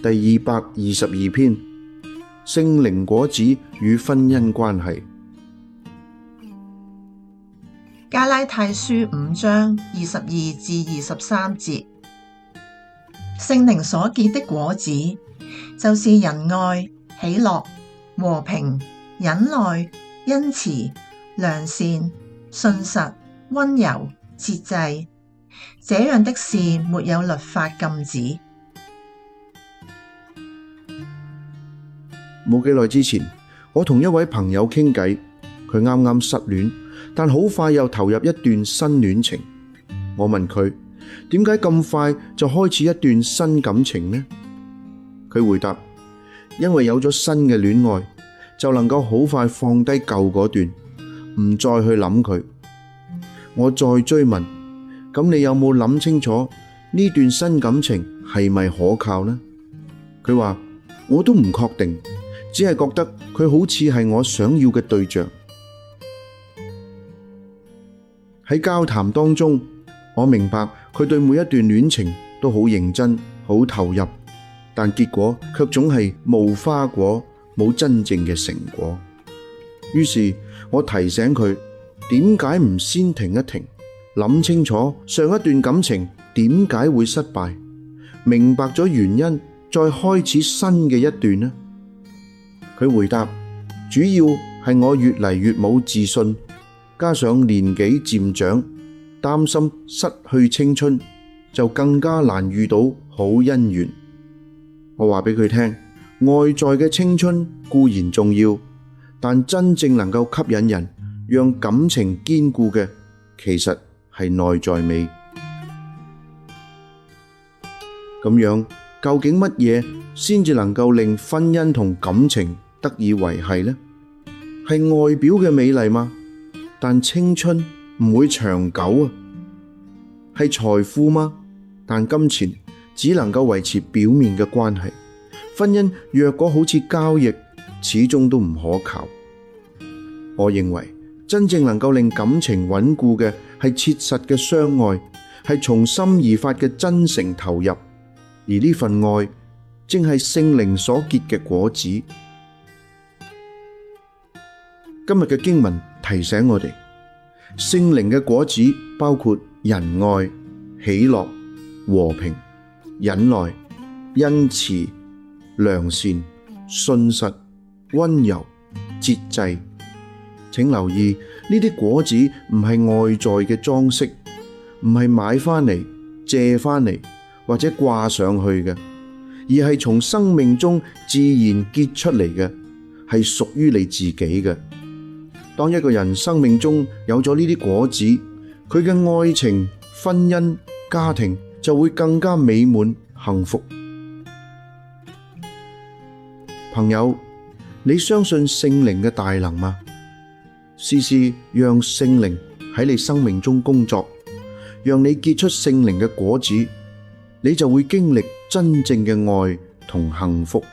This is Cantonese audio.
第222篇，聖靈果子與婚姻關係。加拉太書5章22至23節，聖靈所結的果子，就是仁愛、喜樂、和平、忍耐、恩慈、良善、信實、溫柔、節制。這樣的事沒有律法禁止。冇幾耐之前，我同一位朋友傾偈，佢啱啱失戀，但好快又投入一段新戀情。我問佢點解咁快就開始一段新感情呢？佢回答：因為有咗新嘅戀愛，就能夠好快放低舊嗰段，唔再去諗佢。我再追問：咁你有冇諗清楚呢段新感情係咪可靠呢？佢話：我都唔確定，只係覺得佢好似係我想要嘅對象。喺交談當中，我明白佢對每一段戀情都好認真、好投入，但結果卻總係無花果，冇真正嘅成果。於是我提醒佢，點解唔先停一停，諗清楚上一段感情點解會失敗，明白咗原因，再開始新嘅一段呢？佢回答：主要係我越嚟越冇自信，加上年紀漸長，擔心失去青春，就更加難遇到好姻緣。我話俾佢聽，外在嘅青春固然重要，但真正能夠吸引人，讓感情堅固嘅，其實係內在美。咁樣，究竟乜嘢先至能夠令婚姻同感情得以維繫呢？係外表嘅美麗嗎？但青春唔會長久啊。係財富嗎？但金錢只能夠維持表面嘅關係。婚姻若果好似交易，始終都唔可靠。我認為真正能夠令感情穩固嘅係切實嘅相愛，係從心而發嘅真誠投入。而呢份愛正係聖靈所結嘅果子。今日嘅經文提醒我哋，聖靈嘅果子包括仁愛、喜樂、和平、忍耐、恩慈、良善、信實、溫柔、節制。請留意，呢啲果子唔係外在嘅裝飾，唔係買返嚟、借返嚟或者掛上去嘅，而係從生命中自然結出嚟嘅，係屬於你自己嘅。當一個人生命中有咗呢啲果子，佢嘅愛情、婚姻、家庭就會更加美滿幸福。朋友，你相信聖靈嘅大能嗎？試試讓聖靈喺你生命中工作，讓你結出聖靈嘅果子，你就會經歷真正嘅愛同幸福。